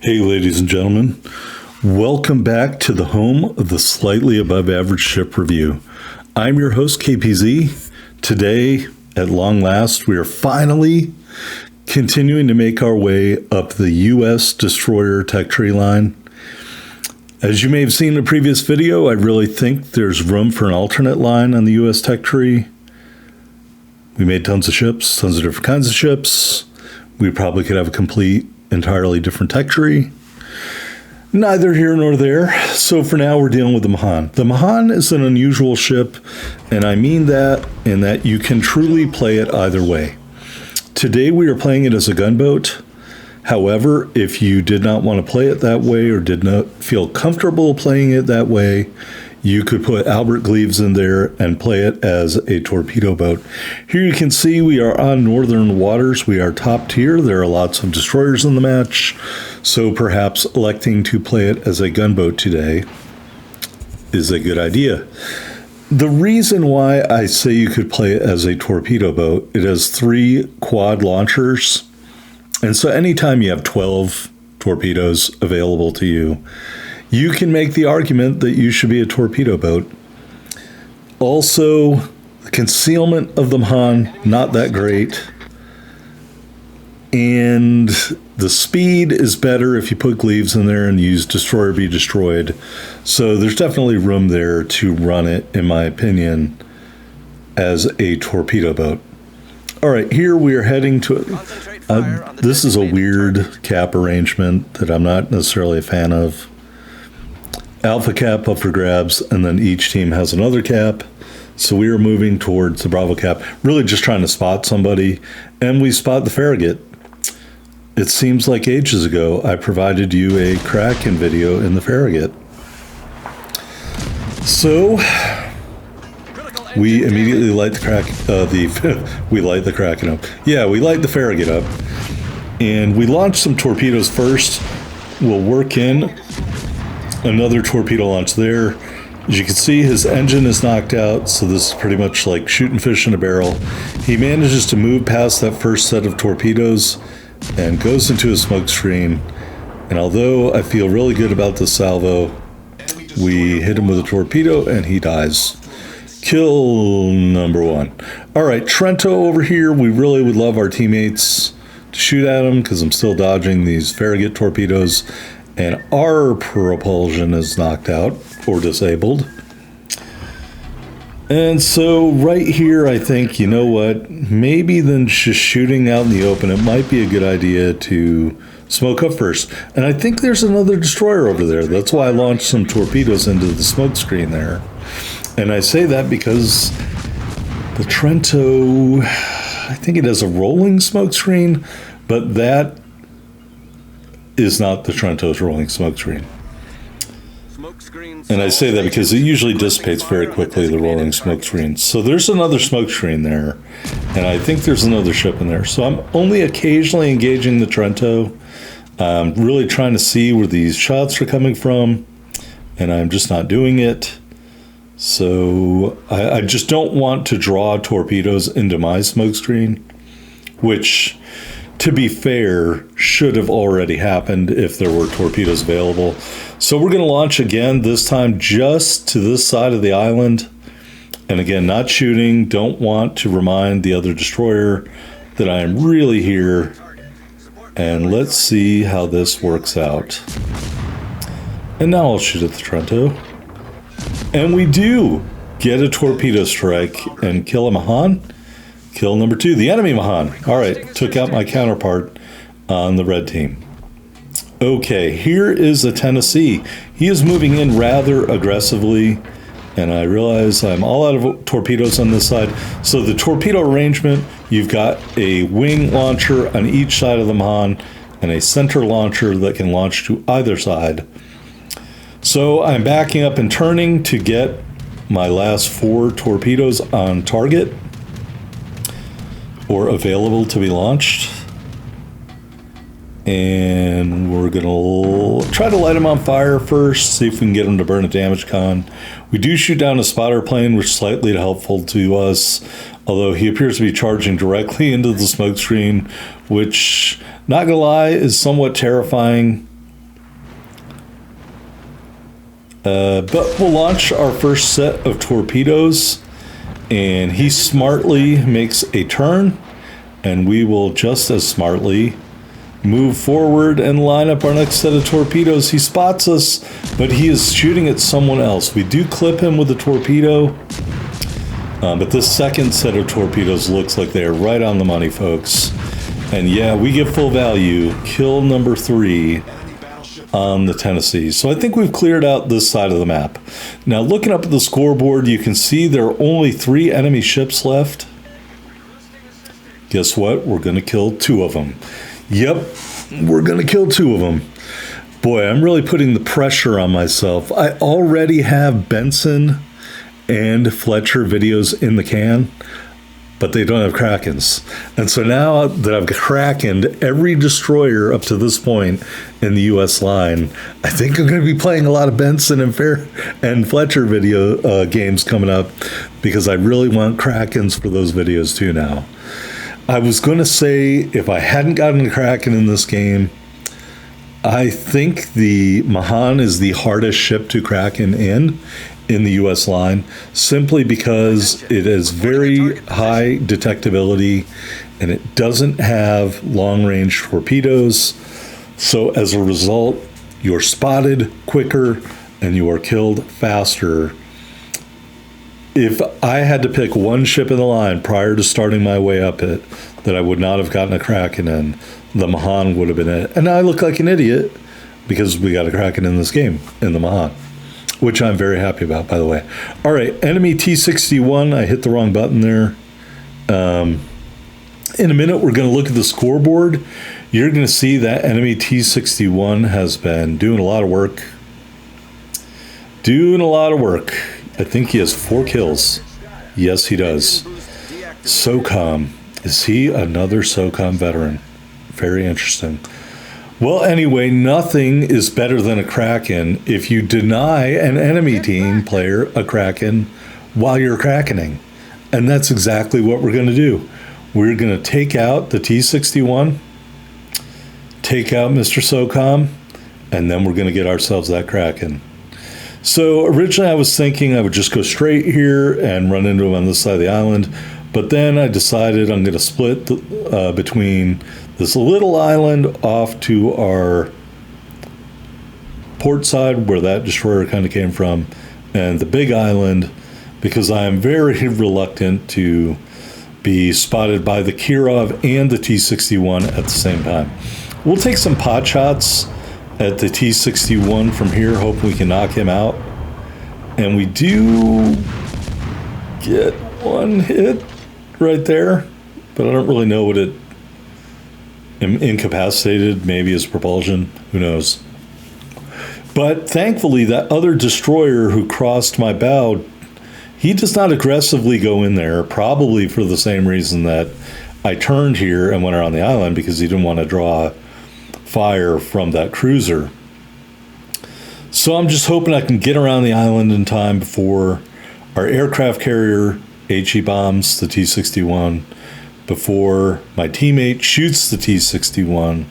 Hey, ladies and gentlemen. Welcome back to the home of the Slightly Above Average Ship Review. I'm your host, KPZ. Today, at long last, we are finally continuing to make our way up the U.S. Destroyer Tech Tree line. As you may have seen in the previous video, I really think there's room for an alternate line on the U.S. Tech Tree. We made tons of ships, tons of different kinds of ships. We probably could have a complete, entirely different tech tree. Neither here nor there. So for now, we're dealing with the Mahan. The Mahan is an unusual ship, and I mean that in that you can truly play it either way. Today, we are playing it as a gunboat. However, if you did not want to play it that way or did not feel comfortable playing it that way, you could put Albert Gleaves in there and play it as a torpedo boat. Here you can see we are on northern waters. We are top tier. There are lots of destroyers in the match, so perhaps electing to play it as a gunboat today is a good idea. The reason why I say you could play it as a torpedo boat, it has 3 quad launchers, and so anytime you have 12 torpedoes available to you, you can make the argument that you should be a torpedo boat. Also, the concealment of the Mahan, not that great. And the speed is better if you put Gleaves in there and use Destroyer Be Destroyed. So there's definitely room there to run it, in my opinion, as a torpedo boat. All right, here we are heading to this is a weird cap arrangement that I'm not necessarily a fan of. Alpha cap up for grabs, and then each team has another cap. So we are moving towards the Bravo cap, really just trying to spot somebody, and we spot the Farragut. It seems like ages ago I provided you a Kraken video in the Farragut. So we immediately light the we light the Kraken up. Yeah, we light the Farragut up, and we launch some torpedoes first. We'll work in another torpedo launch there. As you can see, his engine is knocked out, so this is pretty much like shooting fish in a barrel. He manages to move past that first set of torpedoes and goes into a smoke screen. And although I feel really good about the salvo, we hit him with a torpedo and he dies. Kill number 1. All right, Trento over here. We really would love our teammates to shoot at him because I'm still dodging these Farragut torpedoes. And our propulsion is knocked out or disabled. And so right here, I think, you know what, maybe than just shooting out in the open, it might be a good idea to smoke up first. And I think there's another destroyer over there. That's why I launched some torpedoes into the smoke screen there. And I say that because the Trento, I think it has a rolling smoke screen, but that is not the Trento's rolling smoke screen. And I say that because it usually dissipates very quickly, the rolling smoke screen. So there's another smoke screen there, and I think there's another ship in there. So I'm only occasionally engaging the Trento. I'm really trying to see where these shots are coming from, and I'm just not doing it. So I just don't want to draw torpedoes into my smoke screen, which, to be fair, should have already happened if there were torpedoes available. So we're going to launch again, this time just to this side of the island. And again, not shooting, don't want to remind the other destroyer that I am really here. And let's see how this works out. And now I'll shoot at the Trento. And we do get a torpedo strike and kill a Mahan. Kill number 2, the enemy Mahan. All right, took out my counterpart on the red team. Okay, here is a Tennessee. He is moving in rather aggressively, and I realize I'm all out of torpedoes on this side. So the torpedo arrangement, you've got a wing launcher on each side of the Mahan and a center launcher that can launch to either side. So I'm backing up and turning to get my last 4 torpedoes on target or available to be launched. And we're going to try to light him on fire first, see if we can get him to burn a damage con. We do shoot down a spotter plane, which is slightly helpful to us, although he appears to be charging directly into the smoke screen, which, not going to lie, is somewhat terrifying But we'll launch our first set of torpedoes, and he smartly makes a turn, and we will just as smartly move forward and line up our next set of torpedoes. He spots us, but he is shooting at someone else. We do clip him with a torpedo, but this second set of torpedoes looks like they're right on the money, folks. And yeah, we get full value. Kill number 3 on the Tennessee. So I think we've cleared out this side of the map. Now, looking up at the scoreboard, you can see there are only 3 enemy ships left. Guess what? We're going to kill 2 of them. Yep, we're going to kill 2 of them. Boy, I'm really putting the pressure on myself. I already have Benson and Fletcher videos in the can, but they don't have Krakens. And so now that I've Krakened every destroyer up to this point in the U.S. line, I think I'm going to be playing a lot of Benson and Fletcher video games coming up, because I really want Krakens for those videos too now. I was going to say, if I hadn't gotten a Kraken in this game, I think the Mahan is the hardest ship to Kraken in the U.S. line, simply because it has very high detectability and it doesn't have long-range torpedoes. So as a result, you're spotted quicker and you are killed faster. If I had to pick one ship in the line prior to starting my way up it that I would not have gotten a Kraken in, the Mahan would have been it. And now I look like an idiot because we got a Kraken in this game, in the Mahan, which I'm very happy about, by the way. All right, enemy T-61. I hit the wrong button there. In a minute, we're going to look at the scoreboard. You're going to see that enemy T-61 has been doing a lot of work. I think he has 4 kills. Yes, he does. SOCOM. Is he another SOCOM veteran? Very interesting. Well, anyway, nothing is better than a Kraken if you deny an enemy team player a Kraken while you're Krakening. And that's exactly what we're going to do. We're going to take out the T-61, take out Mr. SOCOM, and then we're going to get ourselves that Kraken. So originally I was thinking I would just go straight here and run into him on this side of the island. But then I decided I'm going to split between this little island off to our port side, where that destroyer kind of came from, and the big island, because I am very reluctant to be spotted by the Kirov and the T-61 at the same time. We'll take some pot shots at the T-61 from here, hoping we can knock him out. And we do get one hit right there, but I don't really know what it incapacitated. Maybe his propulsion, who knows. But thankfully, that other destroyer who crossed my bow, he does not aggressively go in there, probably for the same reason that I turned here and went around the island, because he didn't want to draw fire from that cruiser. So I'm just hoping I can get around the island in time before our aircraft carrier HE bombs the T-61, before my teammate shoots the T-61,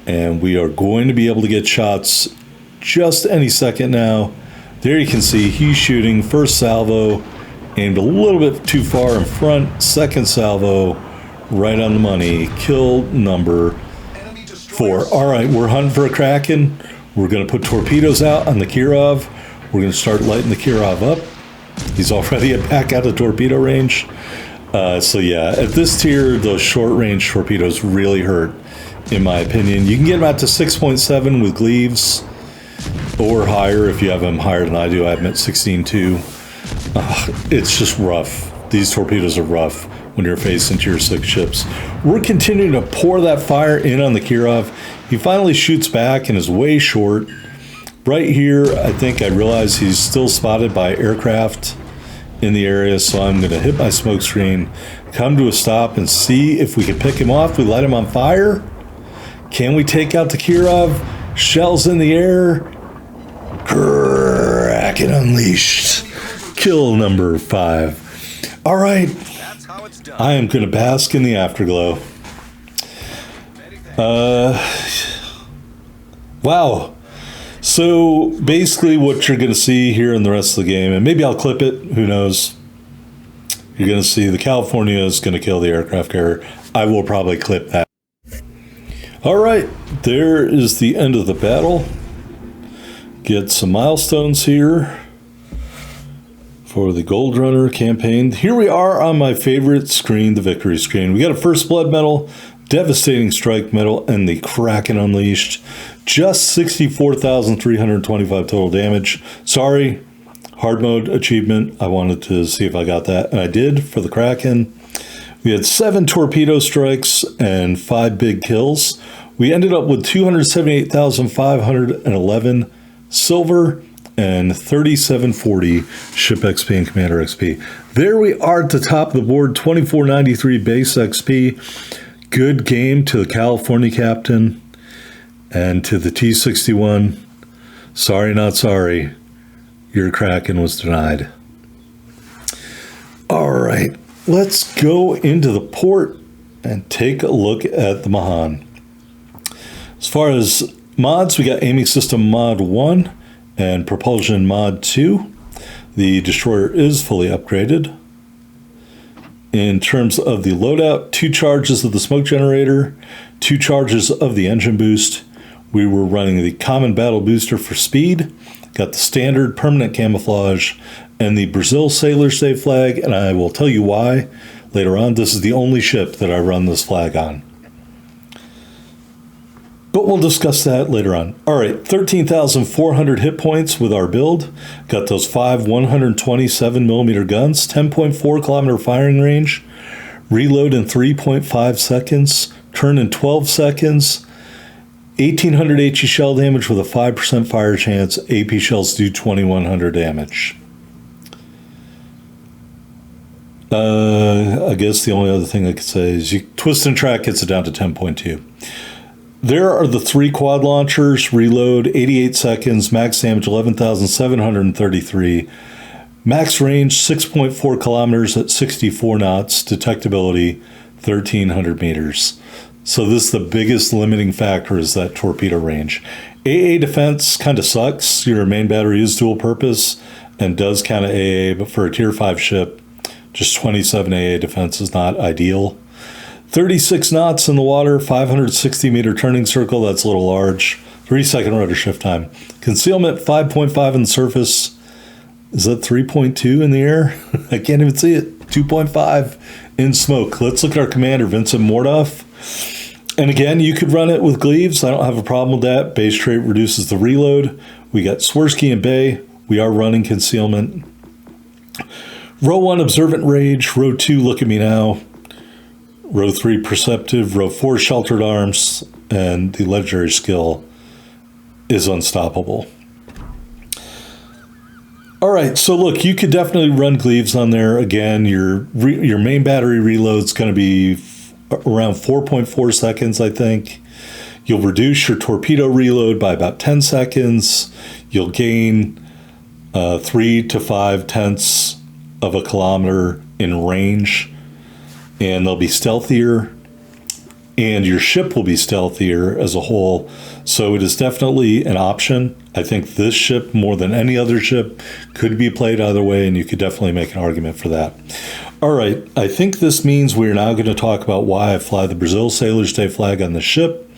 and we are going to be able to get shots just any second now. There you can see he's shooting. First salvo aimed a little bit too far in front, second salvo right on the money. Kill number 4. All right, we're hunting for a Kraken. We're going to put torpedoes out on the Kirov. We're going to start lighting the Kirov up. He's already back out of torpedo range. So yeah, at this tier, those short-range torpedoes really hurt, in my opinion. You can get them out to 6.7 with Gleaves, or higher if you have them higher than I do. I have them at 16.2. It's just rough. These torpedoes are rough when you're facing tier 6 ships. We're continuing to pour that fire in on the Kirov. He finally shoots back and is way short. Right here, I think I realize he's still spotted by aircraft in the area, so I'm going to hit my smoke screen, come to a stop, and see if we can pick him off. We light him on fire. Can we take out the Kirov? Shells in the air. Kraken unleashed. Kill number 5. All right. I am going to bask in the afterglow. Wow. So basically what you're going to see here in the rest of the game, and maybe I'll clip it, who knows. You're going to see the California is going to kill the aircraft carrier. I will probably clip that. All right, there is the end of the battle. Get some milestones here for the Gold Runner campaign. Here we are on my favorite screen, the victory screen. We got a First Blood medal, Devastating Strike medal, and the Kraken Unleashed. Just 64,325 total damage. Sorry, hard mode achievement. I wanted to see if I got that, and I did for the Kraken. We had 7 torpedo strikes and 5 big kills. We ended up with 278,511 silver and 3740 ship XP and commander XP. There we are at the top of the board, 2493 base XP. Good game to the California captain and to the T-61. Sorry, not sorry. Your Kraken was denied. All right, let's go into the port and take a look at the Mahan. As far as mods, we got Aiming System Mod 1 and Propulsion Mod 2. The destroyer is fully upgraded. In terms of the loadout, 2 charges of the smoke generator, 2 charges of the engine boost. We were running the common battle booster for speed, got the standard permanent camouflage, and the Brazil Sailor's Day flag, and I will tell you why later on. This is the only ship that I run this flag on. But we'll discuss that later on. All right, 13,400 hit points with our build. Got those 5 127mm guns, 10.4 kilometer firing range, reload in 3.5 seconds, turn in 12 seconds, 1,800 HE shell damage with a 5% fire chance. AP shells do 2,100 damage. I guess the only other thing I could say is you twist and track gets it down to 10.2. There are the 3 quad launchers, reload 88 seconds, max damage 11,733, max range 6.4 kilometers at 64 knots, detectability 1,300 meters. So this is the biggest limiting factor, is that torpedo range. AA defense kind of sucks. Your main battery is dual purpose and does count as AA, but for a tier 5 ship, just 27 AA defense is not ideal. 36 knots in the water, 560 meter turning circle, that's a little large. 3-second rudder shift time. Concealment 5.5 in the surface. Is that 3.2 in the air? I can't even see it. 2.5 in smoke. Let's look at our commander, Vincent Mordoff. And again, you could run it with Gleaves. I don't have a problem with that. Base trait reduces the reload. We got Swirsky and Bay. We are running concealment. Row 1, Observant Rage. Row 2, Look at Me Now. Row 3, Perceptive. Row 4, Sheltered Arms. And the legendary skill is Unstoppable. All right, so look, you could definitely run Gleaves on there. Again, your main battery reload's going to be around 4.4 seconds, I think. You'll reduce your torpedo reload by about 10 seconds. You'll gain 3 to 5 tenths of a kilometer in range, and they'll be stealthier, and your ship will be stealthier as a whole. So it is definitely an option. I think this ship, more than any other ship, could be played either way, and you could definitely make an argument for that. All right, I think this means we're now going to talk about why I fly the Brazil Sailor's Day flag on the ship.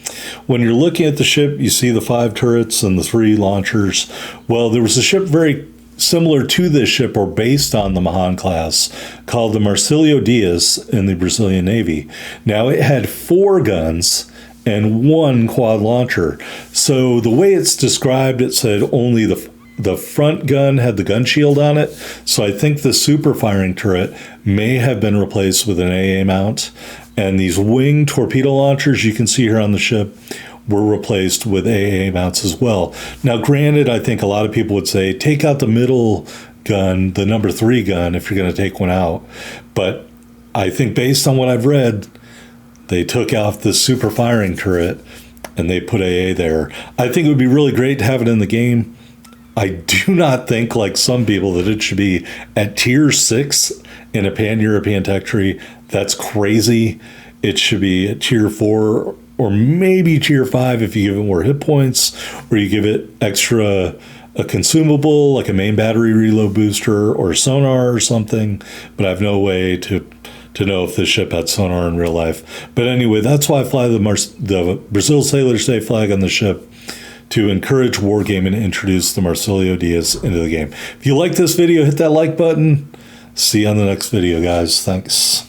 When you're looking at the ship, you see the 5 turrets and the 3 launchers. Well, there was a ship very similar to this ship, or based on the Mahan class, called the Marcilio Diaz in the Brazilian Navy. Now, it had 4 guns and 1 quad launcher. So the way it's described, it said only the front gun had the gun shield on it. So I think the super firing turret may have been replaced with an AA mount. And these wing torpedo launchers you can see here on the ship were replaced with AA mounts as well. Now, granted, I think a lot of people would say, take out the middle gun, the number 3 gun, if you're going to take one out. But I think based on what I've read, they took out the super firing turret and they put AA there. I think it would be really great to have it in the game. I do not think, like some people, that it should be at tier 6 in a pan-European tech tree. That's crazy. It should be at tier 4 or maybe tier 5 if you give it more hit points, or you give it extra a consumable like a main battery reload booster or sonar or something. But I have no way to know if this ship had sonar in real life. But anyway, that's why I fly the Brazil Sailors Day flag on the ship, to encourage wargaming and introduce the Marsilio Diaz into the game. If you like this video, hit that like button. See you on the next video, guys. Thanks.